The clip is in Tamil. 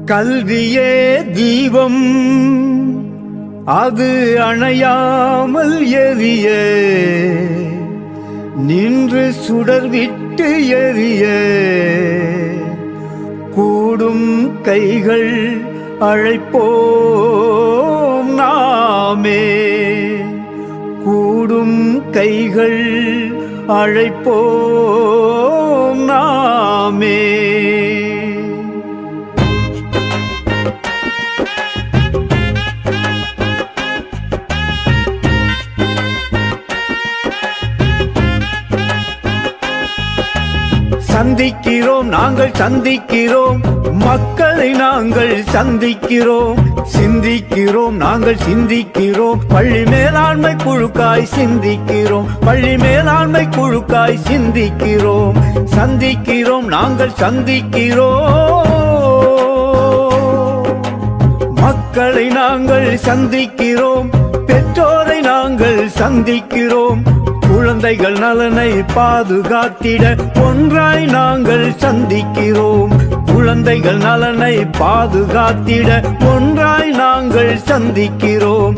கல்வியே தீபம் அது அணையாமல் எரிய நின்று சுடர் விட்டு எரிய கூடும் கைகள் அழைப்போம் நாமே கூடும் கைகள் அழைப்போம் நாமே. சந்திக்கிறோம் நாங்கள் சந்திக்கிறோம் மக்களை நாங்கள் சந்திக்கிறோம் சிந்திக்கிறோம் நாங்கள் சிந்திக்கிறோம் பள்ளி மேலாண்மை குழுக்காய் சிந்திக்கிறோம் பள்ளி மேலாண்மை குழுக்காய் சிந்திக்கிறோம் சந்திக்கிறோம் நாங்கள் சந்திக்கிறோம் மக்களை நாங்கள் சந்திக்கிறோம் பெற்றோரை நாங்கள் சந்திக்கிறோம் குழந்தைகள் நலனை பாதுகாத்திட ஒன்றாய் நாங்கள் சந்திக்கிறோம் குழந்தைகள் நலனை பாதுகாத்திட ஒன்றாய் நாங்கள் சந்திக்கிறோம்